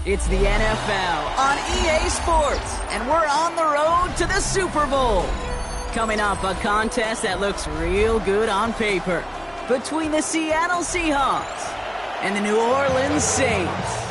It's the NFL on EA Sports, and we're on the road to the Super Bowl. Coming up, a contest that looks real good on paper between the Seattle Seahawks and the New Orleans Saints.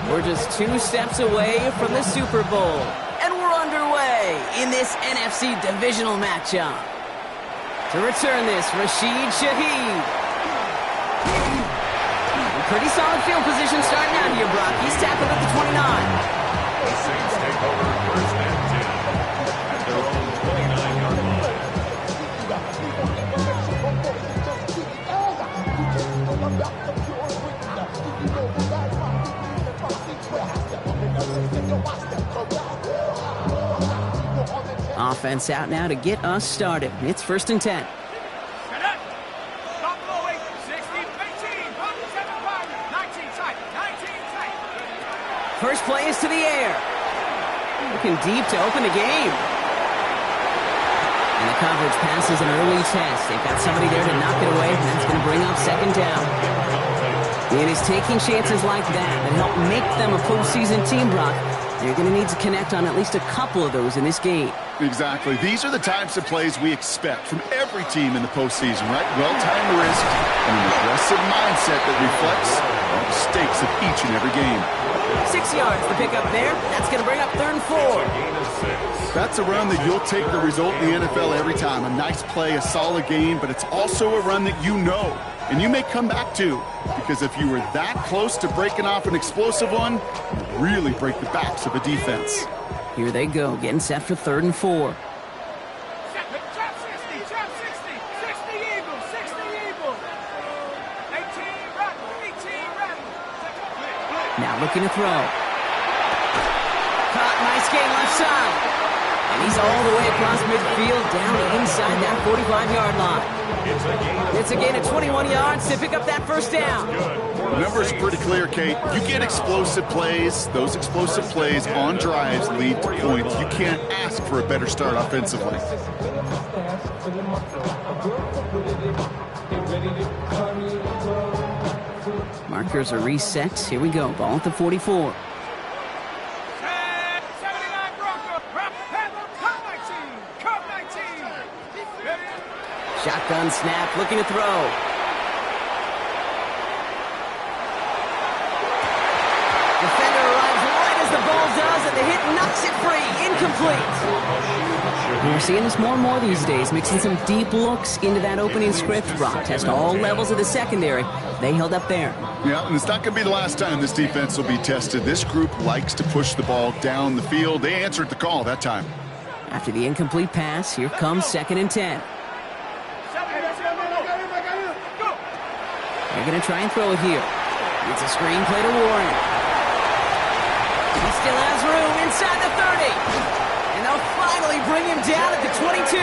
We're just 2 steps away from the Super Bowl, and we're underway in this NFC Divisional matchup. To return this, Rashid Shaheed. Pretty solid field position starting out here, Brock. He's tackled at the 29. The Saints take over first and 10 at their own 29-yard Offense out now to get us started. It's first and 10. First play is to the air. Looking deep to open the game. And the coverage passes an early test. They've got somebody there to knock it away, and that's going to bring up second down. And it's taking chances like that help make them a postseason team, Brock. They're going to need to connect on at least a couple of those in this game. Exactly. These are the types of plays we expect from every team in the postseason, right? Well-timed risk and an aggressive mindset that reflects the stakes of each and every game. 6 yards to pick up there. That's going to bring up 3rd and 4. That's a run that you'll take the result in the NFL every time. A nice play, a solid game, but it's also a run that you know and you may come back to, because if you were that close to breaking off an explosive one, you really break the backs of a defense. Here they go, getting set for 3rd and 4. Now looking to throw. Caught, nice gain left side. And he's all the way across midfield, down inside that 45-yard line. It's a gain of 21 yards to pick up that first down. The number's pretty clear, Kate. You get explosive plays. Those explosive plays on drives lead to points. You can't ask for a better start offensively. Markers are reset. Here we go. Ball at the 44. Shotgun snap, looking to throw. Defender arrives right as the ball does, and the hit knocks it free. Incomplete. We're seeing this more and more these days, mixing some deep looks into that opening script. Brock test all levels of the secondary. They held up there. Yeah, and it's not going to be the last time this defense will be tested. This group likes to push the ball down the field. They answered the call that time. After the incomplete pass, here comes 2nd and 10. They're going to try and throw it here. It's a screen play to Warren. He still has room inside the 30. And they'll finally bring him down at the 22.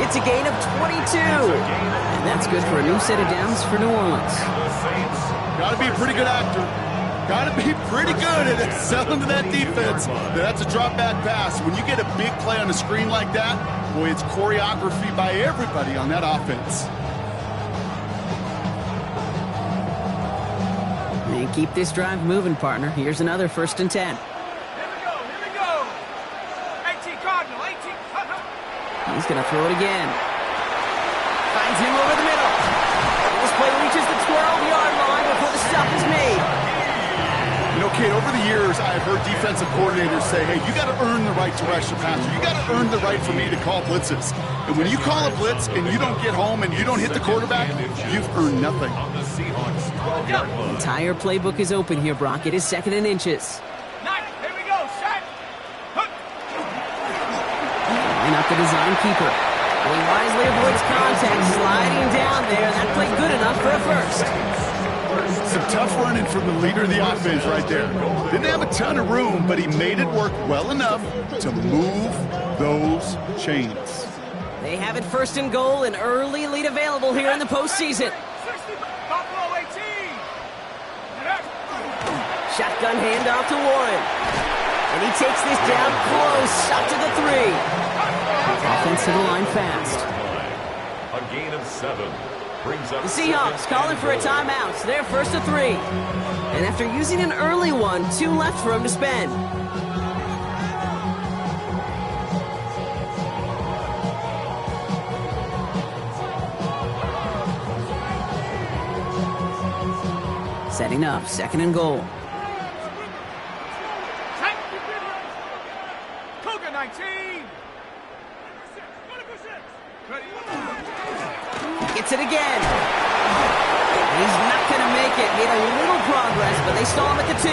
It's a gain of 22. And that's good for a new set of downs for New Orleans. Got to be a pretty good actor. Got to be pretty good at selling to that defense. That's a drop back pass. When you get a big play on a screen like that, boy, it's choreography by everybody on that offense. And keep this drive moving, partner. Here's another 1st and 10. Here we go. 18 Cardinal, 18. He's going to throw it again. Finds him over the middle. This play reaches the 12-yard line before the stop is made. You know, Kate, over the years, I've heard defensive coordinators say, hey, you got to earn the right to rush the passer. You got to earn the right for me to call blitzes. And when you call a blitz and you don't get home and you don't hit the quarterback, you've earned nothing. The entire playbook is open here, Brock. It is 2nd and inches. Here we go, set. Line up the design keeper. He wisely avoids contact, sliding down there. That played good enough for a first. Some tough running from the leader of the offense right there. Didn't have a ton of room, but he made it work well enough to move those chains. They have it 1st and goal, an early lead available here in the postseason. Buffalo 18. Shotgun handoff to Warren. And he takes this down close, up to the 3. Offense to the line fast. A gain of 7. Brings up The Seahawks calling for a timeout. So they're first to 3. And after using an early one, 2 left for him to spend. Setting up, 2nd and goal. Cougar 19. Gets it again. He's not going to make it. Made a little progress, but they stall him at the 2.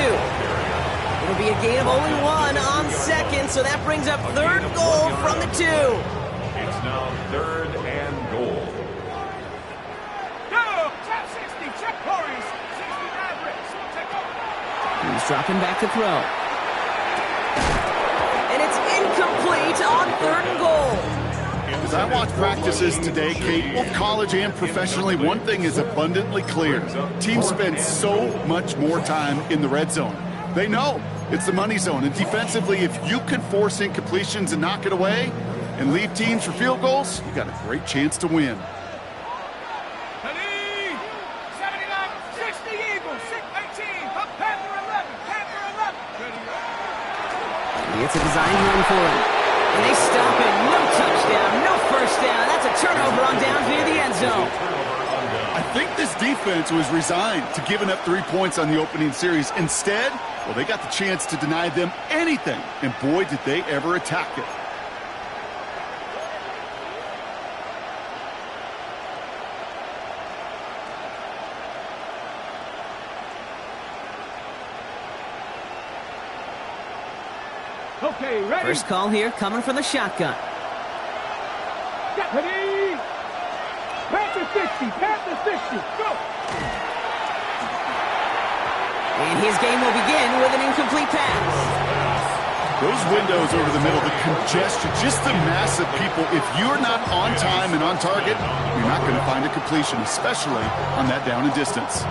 It'll be a gain of only 1 on 2nd, so that brings up 3rd goal from the 2. It's now 3rd and goal. Go! Top 60, check Corey's. 60 Mavericks. Take over. He's dropping back to throw. And it's incomplete on 3rd and goal. As I watch practices today, Kate, both college and professionally, one thing is abundantly clear. Teams spend so much more time in the red zone. They know it's the money zone. And defensively, if you can force incompletions and knock it away and leave teams for field goals, you got a great chance to win. 79, 60 Eagles, 6-18, up Panther 11, Panther 11. It's a design run for him. And they stop it. No touchdown, no first down. That's a turnover on downs near the end zone. I think this defense was resigned to giving up 3 points on the opening series. Instead, well, they got the chance to deny them anything. And boy, did they ever attack it. Okay, ready. First call here coming from the shotgun. Ready. Panther 60, Panther 60, go. And his game will begin with an incomplete pass. Those windows over the middle, the congestion, just the mass of people. If you're not on time and on target, you're not going to find a completion, especially on that down and distance.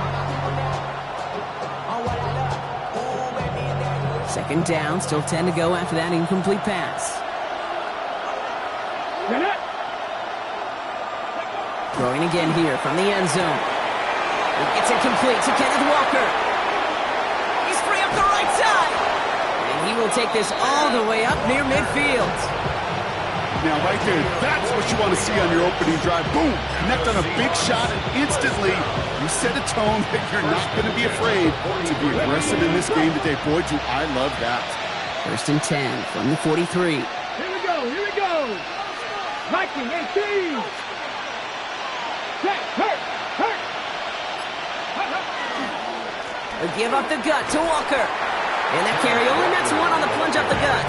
2nd down, still 10 to go after that incomplete pass. Throwing again here from the end zone. It's incomplete to Kenneth Walker. He's free up the right side. And he will take this all the way up near midfield. Now, right there, that's what you want to see on your opening drive. Boom! Connect on a big shot, and instantly you set a tone that you're not going to be afraid to be aggressive in this game today. Boy, do I love that. 1st and 10 from the 43. Here we go, here we go. Viking 18. Hurt. They'll give up the gut to Walker. And that carry only nets 1 on the plunge up the gut.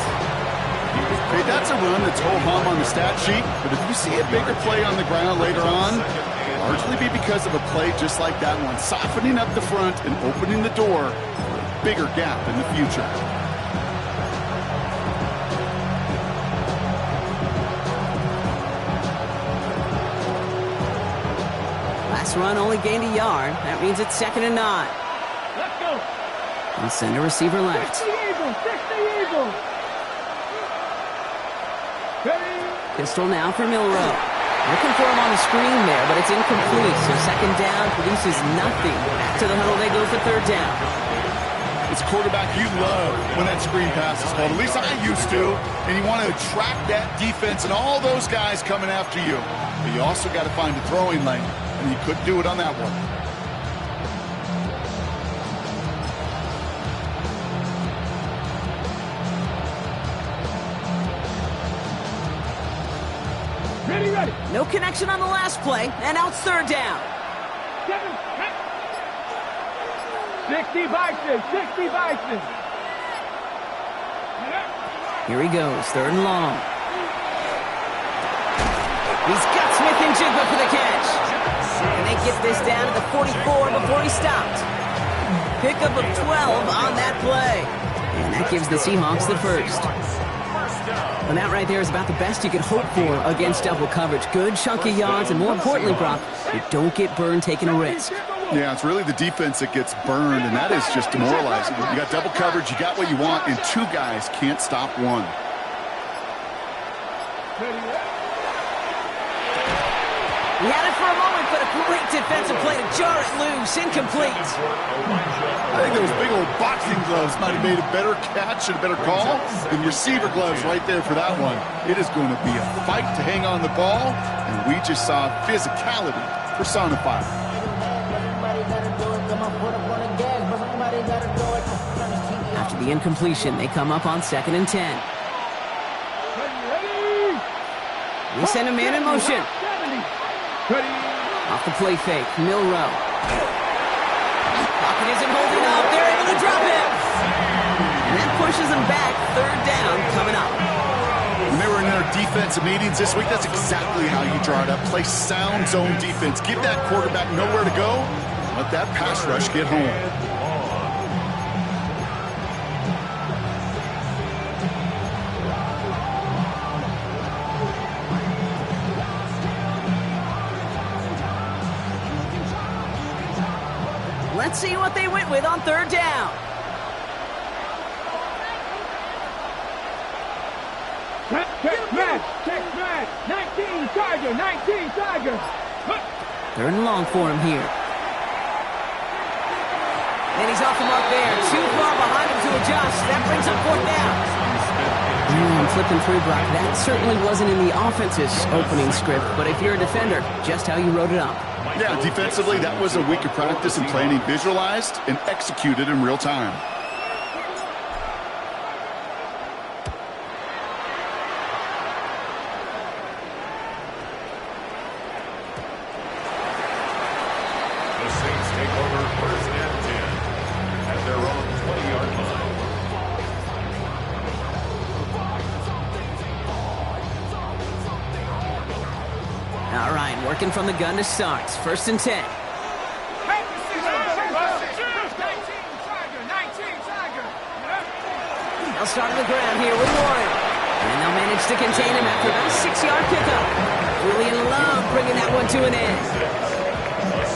Hey, that's a run that's ho-hum on the stat sheet, but if you see a bigger play on the ground later on, it'll largely be because of a play just like that one, softening up the front and opening the door for a bigger gap in the future. Last run only gained a yard. That means it's 2nd and 9. Let's go. And send a receiver left. 60 Eagles, 60 Eagles. Pistol now for Milrow. Looking for him on the screen there, but it's incomplete. So 2nd down produces nothing. Back to the huddle they go for 3rd down. It's quarterback you love when that screen pass is called. At least I used to. And you want to attract that defense and all those guys coming after you. But you also got to find a throwing lane. And you couldn't do it on that one. Ready. No connection on the last play, and now it's 3rd down. 60 Bison. Here he goes, 3rd and long. He's got Smith and Jigba for the catch. And they get this down to the 44 before he stopped. Pickup of 12 on that play. And that gives the Seahawks the first. And that right there is about the best you could hope for against double coverage. Good chunky yards, and more importantly, Brock, you don't get burned taking a risk. Yeah, it's really the defense that gets burned, and that is just demoralizing. You got double coverage, you got what you want, and two guys can't stop one. He had it for a moment, but a great defensive play to jar it loose. Incomplete. I think those big old boxing gloves might have made a better catch and a better call than receiver gloves right there for that one. It is going to be a fight to hang on the ball, and we just saw physicality personified. After the incompletion, they come up on 2nd and 10. We send a man in motion. Off the play fake, Milrow. Pocket isn't holding up. They're able to drop him. And that pushes them back. 3rd down coming up. When they were in their defensive meetings this week, that's exactly how you draw it up. Play sound zone defense. Give that quarterback nowhere to go. Let that pass rush get home. Let's see what they went with on 3rd down. Check, 19 Tiger. 3rd and long for him here. And he's off the mark there. Too far behind him to adjust. That brings up 4th down. Flipping through, Brock. That certainly wasn't in the offense's opening script, but if you're a defender, just how you wrote it up. Yeah, defensively, that was a week of practice and planning visualized and executed in real time. The Saints take over 1st and 10 at their own 20-yard line. All right, working from the gun to start. 1st and 10. They'll start on the ground here with Warren. And they'll manage to contain him after about a 6-yard pickup. Julian Love bringing that one to an end.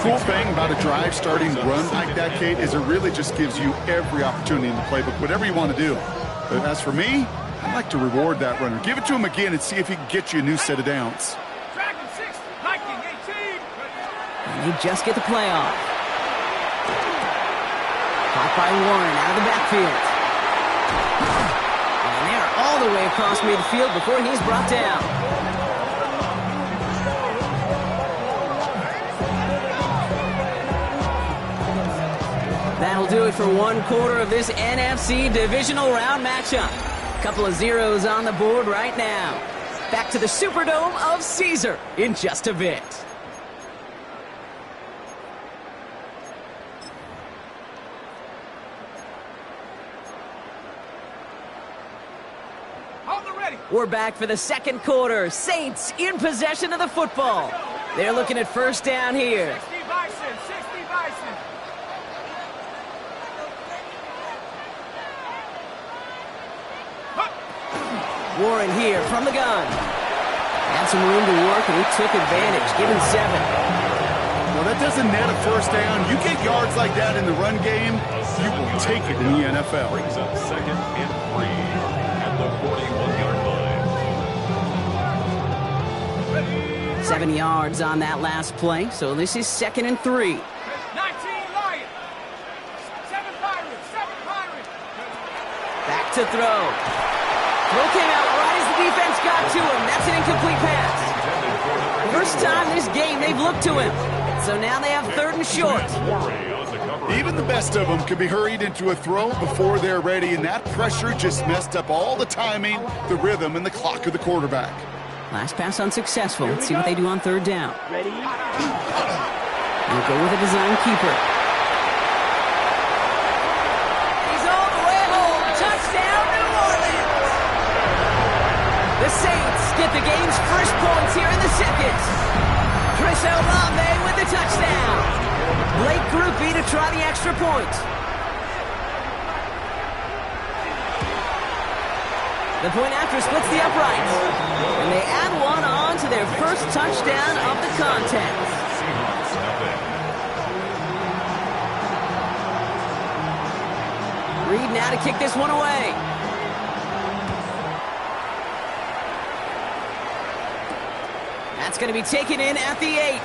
Cool thing about a drive starting run like that, Kate, is it really just gives you every opportunity in the playbook, whatever you want to do. But as for me, I'd like to reward that runner. Give it to him again and see if he can get you a new set of downs. And they just get the play off. Caught by Warren out of the backfield. And they're all the way across midfield before he's brought down. That'll do it for 1/4 of this NFC Divisional Round matchup. Couple of zeros on the board right now. Back to the Superdome of Caesar in just a bit. We're back for the 2nd quarter. Saints in possession of the football. They're looking at 1st down here. 60 Bison. Warren here from the gun. Had some room to work, and he took advantage, giving 7. Well, that doesn't net a 1st down. You get yards like that in the run game, you will take it in the NFL. Brings up 2nd and 3 at the 41-yard line. 7 yards on that last play, so this is 2nd and 3. 19 Lions. 7 Pirates. Back to throw. Throw came out right as the defense got to him. That's an incomplete pass. First time this game they've looked to him. So now they have 3rd and short. Even the best of them can be hurried into a throw before they're ready, and that pressure just messed up all the timing, the rhythm, and the clock of the quarterback. Last pass unsuccessful. Let's see what they do on 3rd down. Ready? We'll go with a design keeper. He's all the way home. Touchdown, New Orleans. The Saints get the game's first points here in the 2nd. Chris Olave with the touchdown. Blake Grupe to try the extra point. The point after splits the uprights. And they add one on to their first touchdown of the contest. Seahawks have it. Reed now to kick this one away. That's going to be taken in at the 8.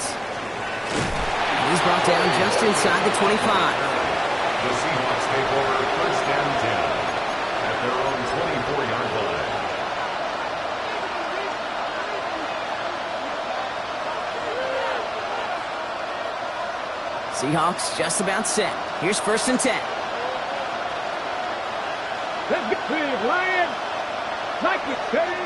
He's brought down just inside the 25. The Seahawks take over first and 10 at their own 24-yard line. Seahawks just about set. Here's first and 10. Let's get big, Lion. Like it, Teddy.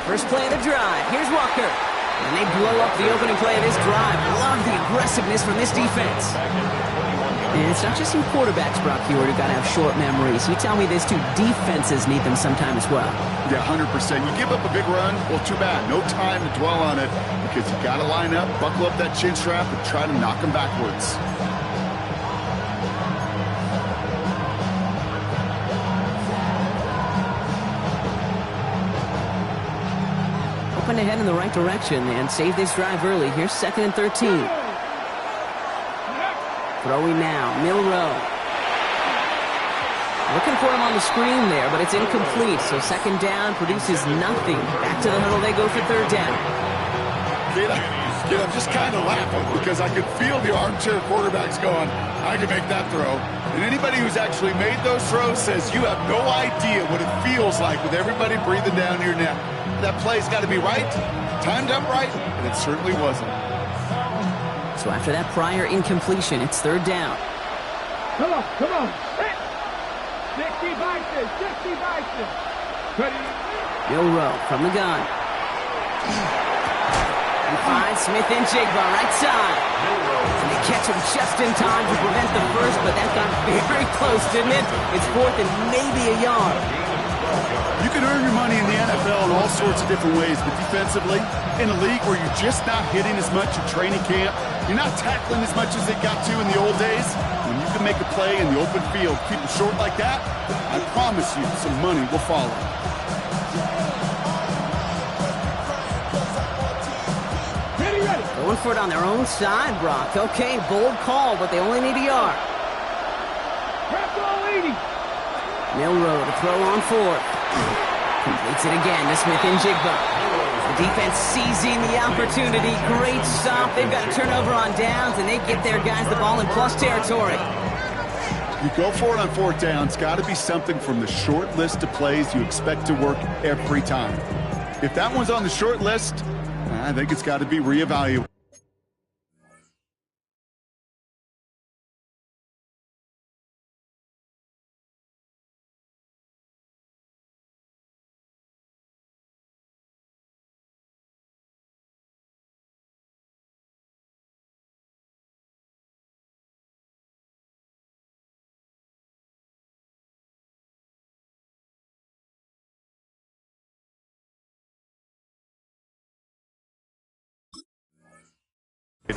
First play of the drive. Here's Walker. And they blow up the opening play of this drive. Love the aggressiveness from this defense. And it's not just some quarterbacks, Brock Hewitt, who got to have short memories. You tell me this too, defenses need them sometime as well. Yeah, 100%. You give up a big run, well, too bad. No time to dwell on it because you got to line up, buckle up that chin strap, and try to knock them backwards. Hoping to head in the right direction and save this drive early. Here's second and 13. Throwing now, Milrow. Looking for him on the screen there, but it's incomplete. So second down produces nothing. Back to the huddle they go for third down. Kid, I'm just kind of laughing because I could feel the armchair quarterbacks going, I can make that throw. And anybody who's actually made those throws says you have no idea what it feels like with everybody breathing down your neck. That play's got to be right, timed up right, and it certainly wasn't. So after that prior incompletion, it's third down. Come on, come on. 60 Bison, 60 Bison. Ready? Milrow from the gun. And finds Smith and Jigba right side. And they catch him just in time to prevent the first, but that got very close, didn't it? It's fourth and maybe a yard. You can earn your money in the NFL in all sorts of different ways, but defensively, in a league where you're just not hitting as much in training camp, you're not tackling as much as they got to in the old days, when you can make a play in the open field, keep it short like that, I promise you some money will follow. Ready. Going for it on their own side, Brock. Okay, bold call, but they only need a yard. Press all 80. Milrow to throw on fourth. Completes it again to Smith and Jigba. The defense seizing the opportunity. Great stop. They've got a turnover on downs, and they get their guys the ball in plus territory. You go for it on fourth down. It's got to be something from the short list of plays you expect to work every time. If that one's on the short list, I think it's got to be reevaluated.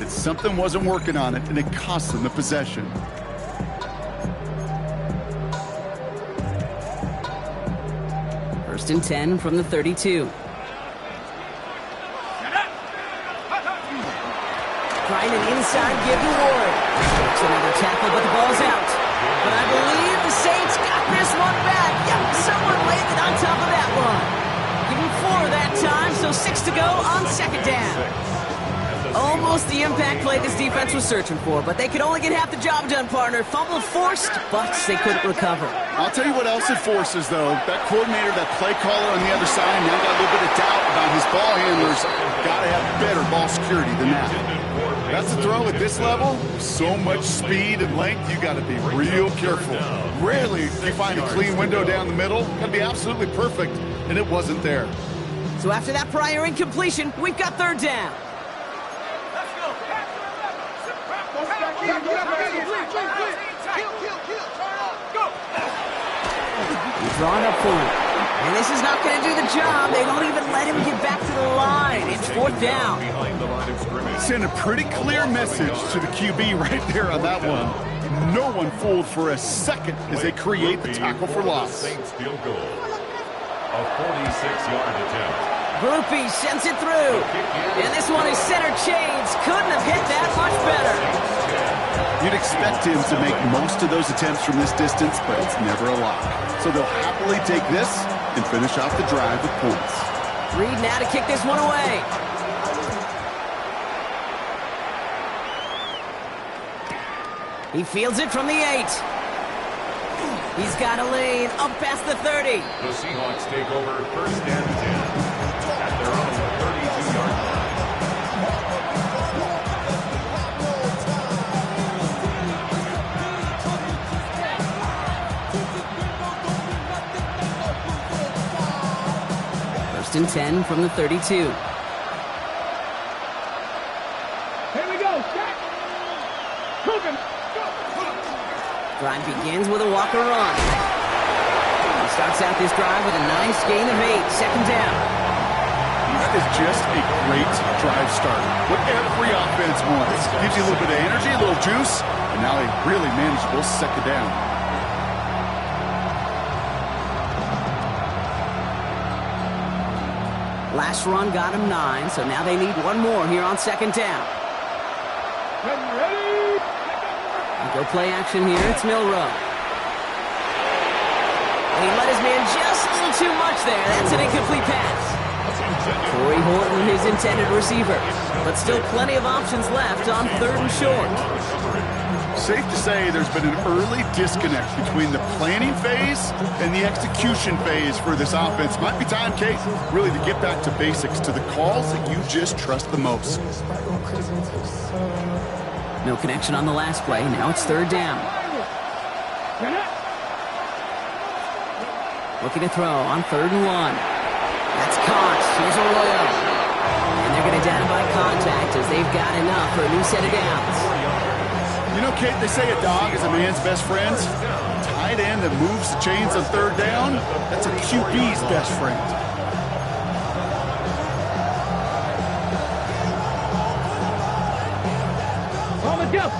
Something wasn't working on it, and it cost them the possession. First and 10 from the 32. Trying an inside give to Ward. It's another tackle, but the ball's out. But I believe the Saints got this one back. Yep, someone landed on top of that one. Give him 4 that time, so 6 to go on second down. Almost the impact play this defense was searching for, but they could only get half the job done, partner. Fumble forced, but they couldn't recover. I'll tell you what else it forces, though. That coordinator, that play caller on the other side, now got a little bit of doubt about his ball handlers. Got to have better ball security than that. That's a throw at this level. So much speed and length, you got to be real careful. Rarely do you find a clean window down the middle. Got to be absolutely perfect, and it wasn't there. So after that prior incompletion, we've got third down. He's drawn up for him. And this is not going to do the job. They don't even let him get back to the line. It's fourth down. Send a pretty clear message to the QB right there on that one. No one fooled for a second as they create the tackle for loss. A A 46-yard attempt. Groupie sends it through. And this one is center change. Couldn't have hit that much better. You'd expect him to make most of those attempts from this distance, but it's never a lock. So they'll happily take this and finish off the drive with points. Reed now to kick this one away. He fields it from the 8. He's got a lane up past the 30. The Seahawks take over 1st and 10 at their own 32-yard line. First and 10 from the 32. Here we go, set. Cooking. Drive begins with a walker run. He starts out this drive with a nice gain of 8. Second down. That is just a great drive starter. What every offense wants. Gives you a little bit of energy, a little juice, and now a really manageable second down. Last run got him 9, so now they need one more here on second down. Ready? Go play action here. It's Milrow. He let his man just a little too much there. That's an incomplete pass. Corey Horton, his intended receiver. But still plenty of options left on 3rd and short. Safe to say there's been an early disconnect between the planning phase and the execution phase for this offense. Might be time, Kate, really to get back to basics, to the calls that you just trust the most. No connection on the last play. Now it's 3rd down. Looking to throw on 3rd and 1. That's caught. Here's Arroyo. And they're going to down by contact as they've got enough for a new set of downs. You know, Kate, they say a dog is a man's best friend. Tight end that moves the chains on 3rd down, that's a QB's best friend.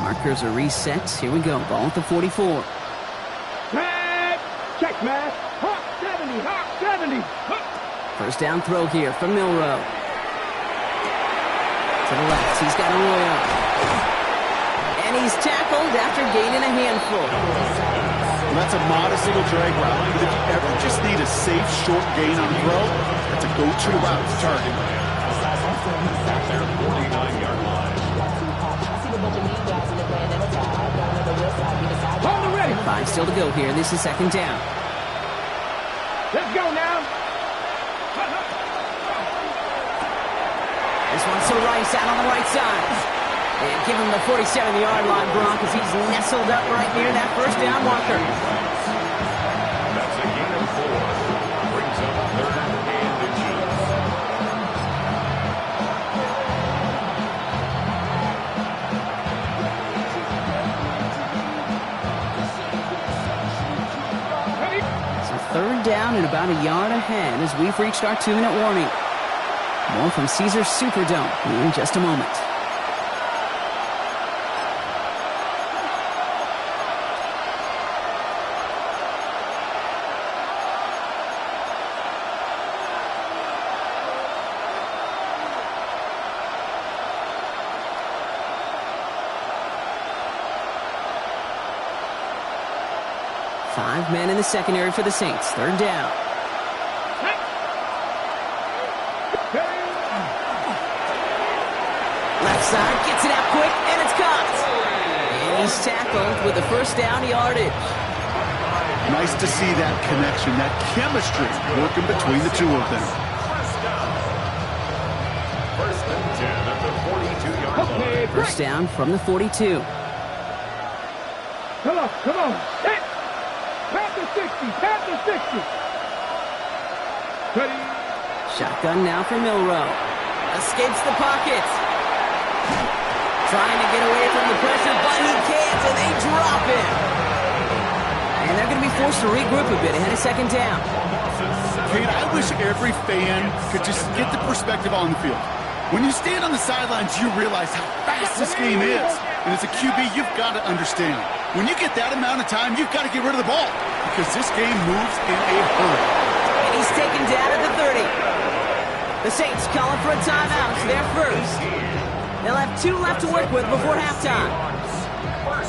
Markers are reset. Here we go. Ball at the 44. Check, man. Hawk 70. Hawk 70. First down throw here from Milrow. To the left. He's got Arroyo. And he's tackled after gaining a handful. Well, that's a modest little drag route. But if you ever just need a safe, short gain on throw, that's a go-to route to target. At their 49-yard line. Hold the ready. 5 still to go here. This is second down. Let's go now. This one's to Rice out on the right side. And give him the 47-yard line, Gronk, as he's nestled up right near that first down marker. That's a gain of 4. Brings up 3rd and inches. So 3rd down and about a yard ahead as we've reached our 2-minute warning. More from Caesars Superdome in just a moment. Five men in the secondary for the Saints. 3rd down. Left side, gets it out quick, and it's caught. And he's tackled with the first down yardage. Nice to see that connection, that chemistry working between the two of them. First and 10 at the 42-yard line. First down from the 42. Come on, come on. Hit. Pat the 60, pat the 60. Ready. Shotgun now for Milrow. Escapes the pocket. Trying to get away from the pressure, but he can't, and they drop him. And they're going to be forced to regroup a bit ahead of second down. Kate, I wish every fan could just get the perspective on the field. When you stand on the sidelines, you realize how fast this game is. And as a QB, you've got to understand. When you get that amount of time, you've got to get rid of the ball because this game moves in a hurry. And he he's taken down at the 30. The Saints calling for a timeout. It's their first. They'll have 2 left to work with before halftime.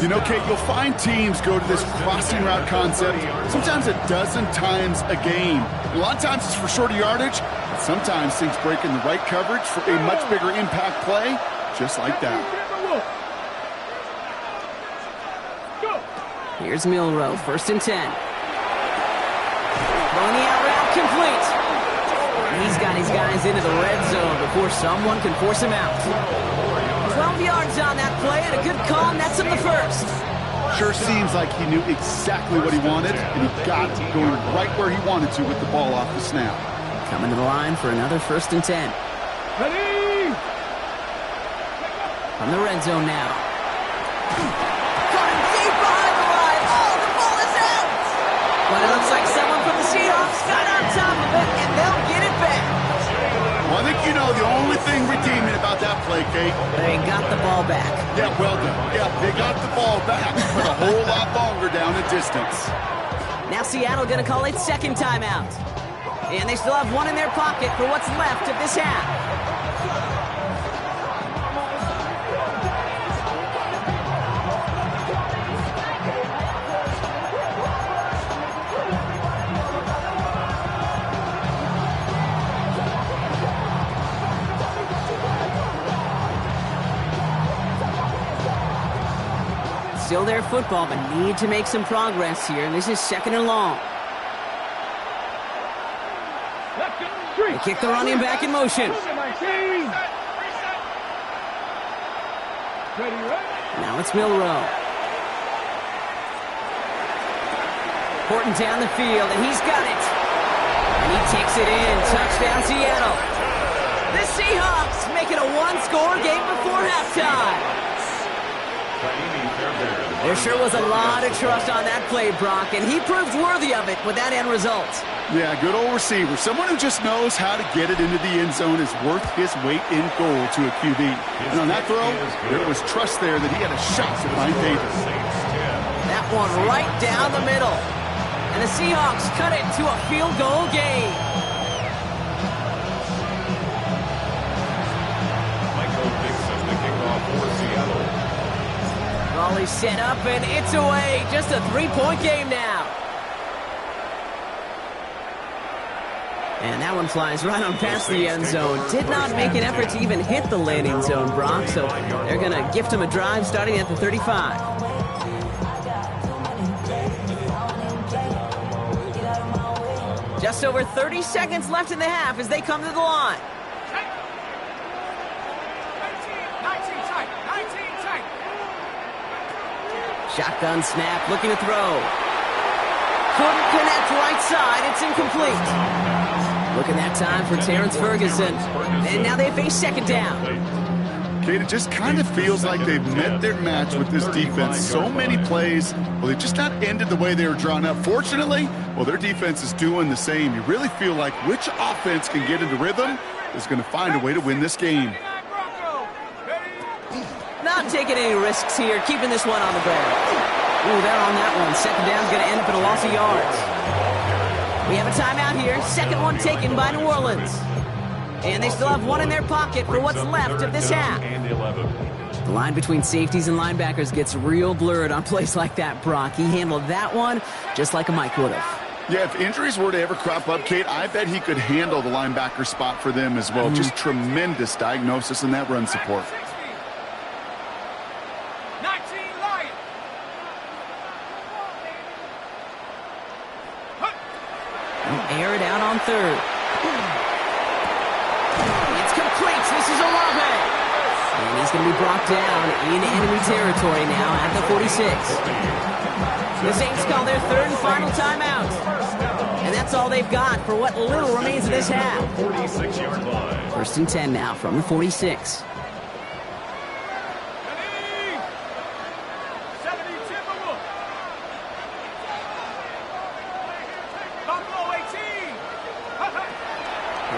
You know, Kate, you'll find teams go to this crossing route concept sometimes a dozen times a game. A lot of times it's for shorter yardage. Sometimes things break in the right coverage for a much bigger impact play, just like that. Here's Milroe, 1st and 10. Throwing the out route complete. He's got his guys into the red zone before someone can force him out. 12 yards on that play and a good call nets him the first. Sure seems like he knew exactly what he wanted, and he got it going right where he wanted to with the ball off the snap. Coming to the line for another 1st and 10. Ready? From the red zone now. Caught him deep behind the line. Oh, the ball is out! But it looks like someone from the Seahawks got on top of it, and they'll get it back. Well, I think you know the only thing redeeming about that play, Kate. They got the ball back. Yeah, well done. Yeah, they got the ball back, but a whole lot longer down the distance. Now Seattle going to call its 2nd timeout. And they still have 1 in their pocket for what's left of this half. Still their football, but need to make some progress here. This is 2nd and long. They kick the running back in motion. Now it's Milroe. Horton down the field, and he's got it. And he takes it in. Touchdown, Seattle. The Seahawks make it a 1-score game before halftime. There sure was a lot of trust on that play, Brock, and he proved worthy of it with that end result. Yeah, good old receiver. Someone who just knows how to get it into the end zone is worth his weight in gold to a QB. And on that throw, there was trust there that he had a shot to find Davis. That one right down the middle. And the Seahawks cut it to a field goal game. Michael Dixon, the kickoff for Seattle. Ball is set up, and it's away. Just a 3-point game now. And that one flies right on past the end zone. Did not make an effort to even hit the landing zone, Brock, so they're going to gift him a drive starting at the 35. Just over 30 seconds left in the half as they come to the line. 19 tight. Shotgun snap, looking to throw. Couldn't connect right side. It's incomplete. Looking that time for Terrence Ferguson. And now they face 2nd down. Kate, it just kind of feels like they've met their match with this defense. So many plays, well, they just not ended the way they were drawn up. Fortunately, well, their defense is doing the same. You really feel like which offense can get into rhythm is going to find a way to win this game. Not taking any risks here, keeping this one on the ground. Ooh, they're on that one. 2nd down's going to end up in a loss of yards. We have a timeout here. 2nd one taken by New Orleans. And they still have 1 in their pocket for what's left of this half. The line between safeties and linebackers gets real blurred on plays like that, Brock. He handled that one just like a Mike would have. Yeah, if injuries were to ever crop up, Kate, I bet he could handle the linebacker spot for them as well. Just tremendous diagnosis in that run support. Air it out on 3rd. It's complete. This is Olave. And he's going to be brought down in enemy territory now at the 46. The Saints call their 3rd and final timeout. And that's all they've got for what little remains of this half. 46-yard line. 1st and 10 now from the 46.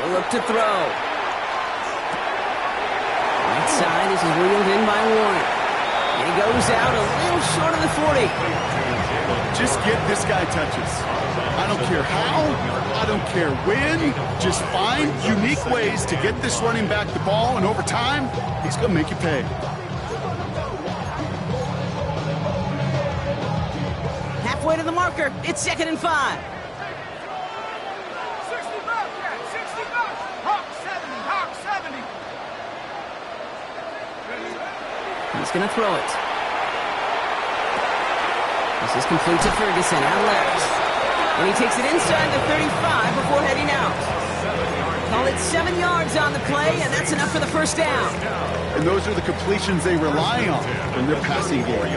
Look to throw. Right side, this is reeled in by Warren. And he goes out a little short of the 40. Just get this guy touches. I don't care how, I don't care when. Just find unique ways to get this running back the ball, and over time, he's going to make you pay. Halfway to the marker. It's 2nd and 5. 60 bucks, yeah, 60 bucks. Hawk 70, Hawk 70. He's going to throw it. This is complete to Ferguson out left. And he takes it inside the 35 before heading out. Call it 7 yards on the play, and that's enough for the first down. And those are the completions they rely on in their passing game.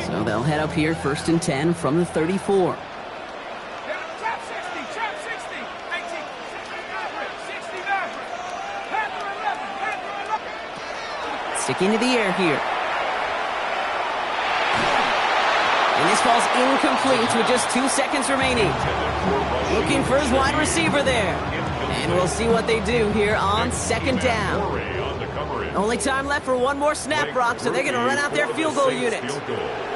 So they'll head up here 1st and 10 from the 34. Trap 60, trap 60. 18, 60 Maverick, 60 Maverick. Panther 11, Panther 11. Sticking to the air here. And this ball's incomplete with just 2 seconds remaining. Looking for his wide receiver there. And we'll see what they do here on 2nd down. Only time left for one more snap, Brock, so they're going to run out their field goal unit.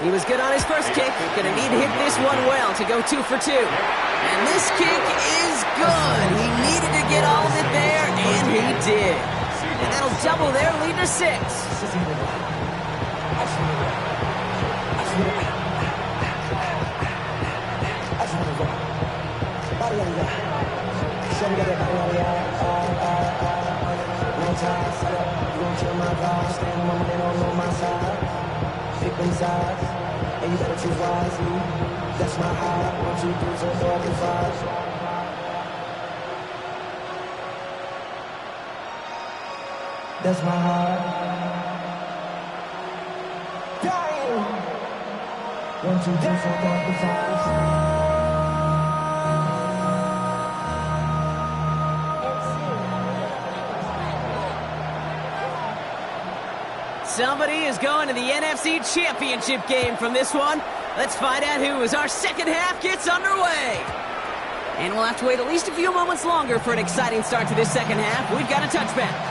He was good on his first kick. Going to need to hit this one well to go 2 for 2. And this kick is good. He needed to get all of it there, and he did. And that'll double their lead to 6. And you better choose wisely. That's my heart. 1, 2, 3, 4, 5. That's my heart. Dying. 1, 2, 3, 4, 5. Somebody is going to the NFC Championship game from this one. Let's find out who as our second half gets underway. And we'll have to wait at least a few moments longer for an exciting start to this second half. We've got a touchback.